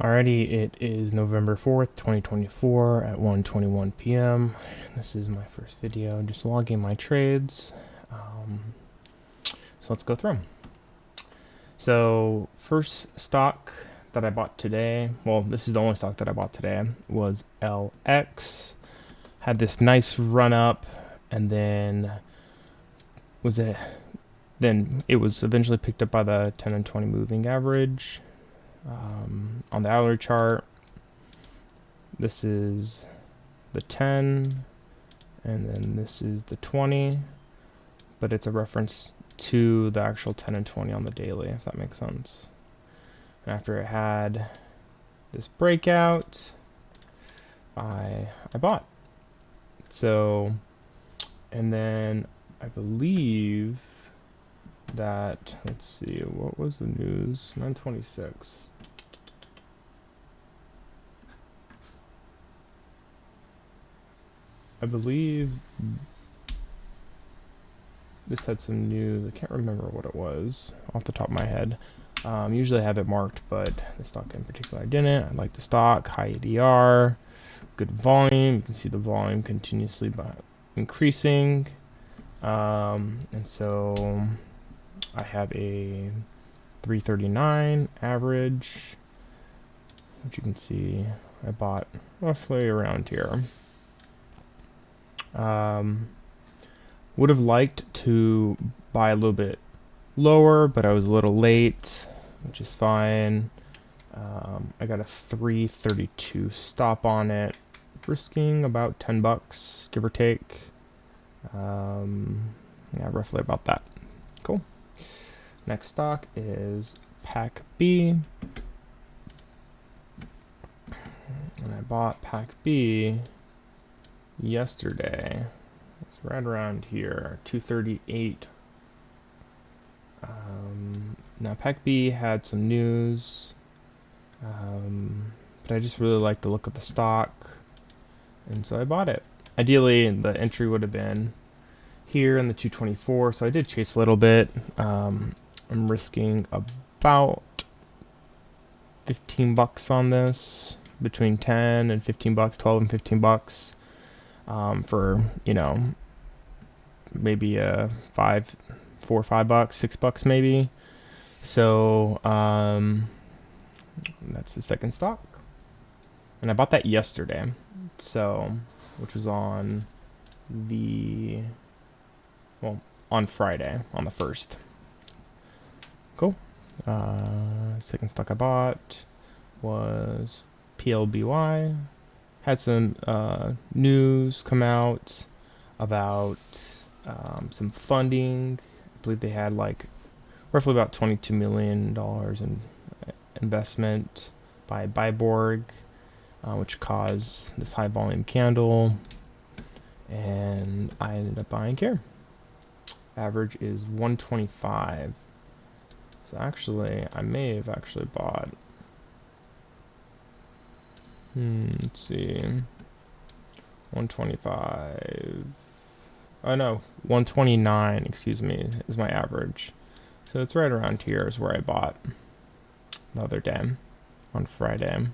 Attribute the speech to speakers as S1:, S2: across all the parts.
S1: Alrighty, it is November 4th, 2024 at 1:21 p.m. This is my first video, just logging my trades. So let's go through them. So first stock that I bought today, well, this is the only stock that I bought today, was LX. Had this nice run up, and then it was eventually picked up by the 10 and 20 moving average. On the hourly chart, this is the 10, and then this is the 20, but it's a reference to the actual 10 and 20 on the daily, if that makes sense. And after it had this breakout, I bought. So, and then I believe that, let's see, what was the news? 926. I believe this had some news. I can't remember what it was off the top of my head. Usually I have it marked, but the stock in particular I didn't. I like the stock, high ADR, good volume. You can see the volume continuously increasing. And so I have a 339 average, which you can see I bought roughly around here. Would have liked to buy a little bit lower, but I was a little late, which is fine. I got a 332 stop on it, risking about 10 bucks, give or take. Yeah, roughly about that. Cool. Next stock is Pac B. And I bought Pac B yesterday. It's right around here, 238. Now Pac B had some news, but I just really like the look of the stock, and so I bought it. Ideally, the entry would have been here in the 224, so I did chase a little bit. I'm risking about 15 bucks on this, between 10 and 15 bucks, 12 and 15 bucks, for, you know, maybe $4 or $5, $6 maybe. So that's the second stock, and I bought that yesterday, so which was on Friday, on the 1st. Cool. Second stock I bought was PLBY. Had some news come out about some funding. I believe they had like roughly about $22 million in investment by Byborg, which caused this high volume candle, and I ended up buying here. Average is 125. So actually, I may have actually bought. Let's see. 125. Oh no, 129. Excuse me, is my average. So it's right around here is where I bought the other day, on Friday.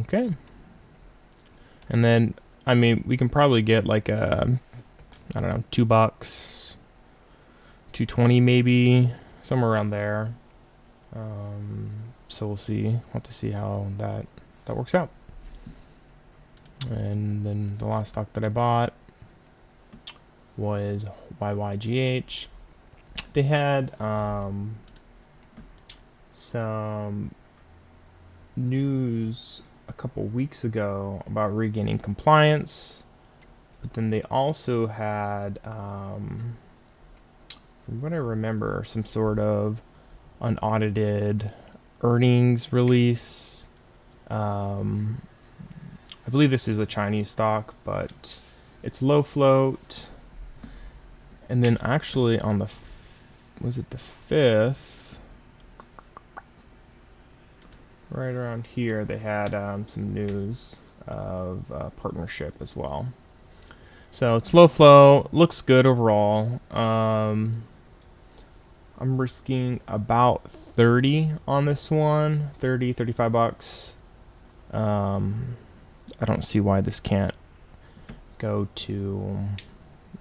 S1: Okay. And then, I mean, we can probably get like a, I don't know, $2, 220 maybe, somewhere around there. So we'll see. We'll have to see how that works out. And then the last stock that I bought was YYGH. They had some news a couple weeks ago about regaining compliance, but then they also had, from what I remember, some sort of unaudited earnings release. I believe this is a Chinese stock, but it's low float. And then actually on the, was it the 5th? Right around here, they had some news of partnership as well. So it's low flow, looks good overall. I'm risking about 30 on this one. 30, 35 bucks. I don't see why this can't go to,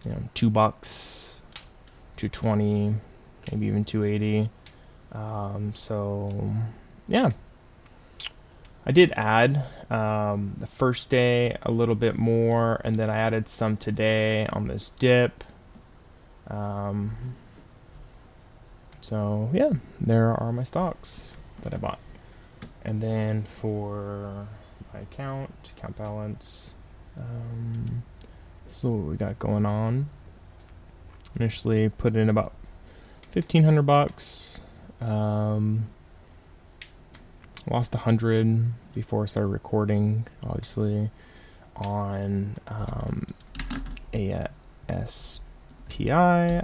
S1: $2, 220, maybe even 280. So yeah, I did add the first day a little bit more, and then I added some today on this dip. So yeah, there are my stocks that I bought. And then for my account balance, so what we got going on. Initially put in about 1,500 bucks. Lost 100 before I started recording, obviously, on ASPI,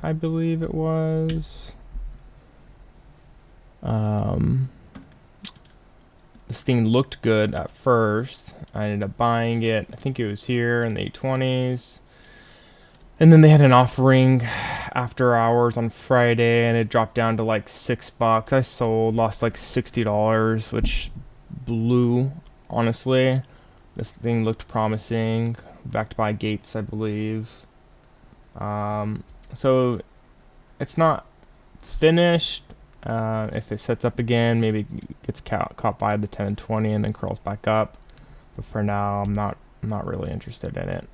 S1: I believe it was. This thing looked good at first. I ended up buying it. I think it was here in the 820s. And then they had an offering after hours on Friday, and it dropped down to like $6. I sold, lost like $60, which blew, honestly. This thing looked promising, backed by Gates, I believe. So it's not finished. If it sets up again, maybe it gets caught by the 10 and 20 and then curls back up. But for now, I'm not really interested in it.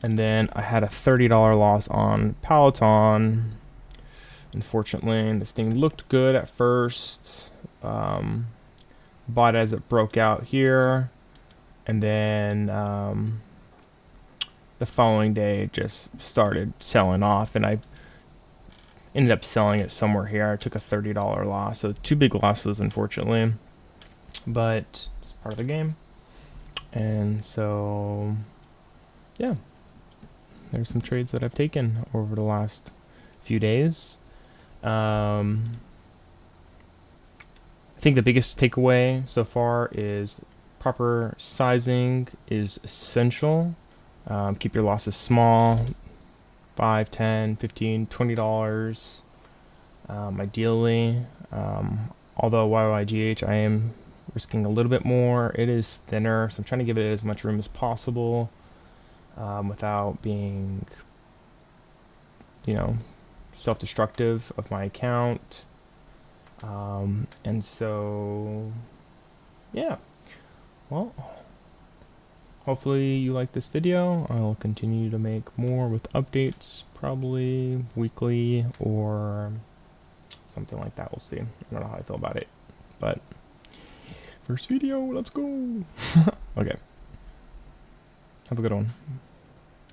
S1: And then I had a $30 loss on Peloton. Unfortunately, this thing looked good at first. Bought as it broke out here, and then the following day it just started selling off, and I ended up selling it somewhere here. I took a $30 loss, so 2 big losses, unfortunately, but it's part of the game. And so yeah, there's some trades that I've taken over the last few days. I think the biggest takeaway so far is proper sizing is essential. Keep your losses small, $5, $10, $15, $20, ideally. Although YYGH, I am risking a little bit more. It is thinner, so I'm trying to give it as much room as possible without being, self-destructive of my account. And so, yeah. Well, hopefully you like this video. I'll continue to make more with updates, probably weekly or something like that. We'll see. I don't know how I feel about it, but first video, let's go. Okay. Have a good one.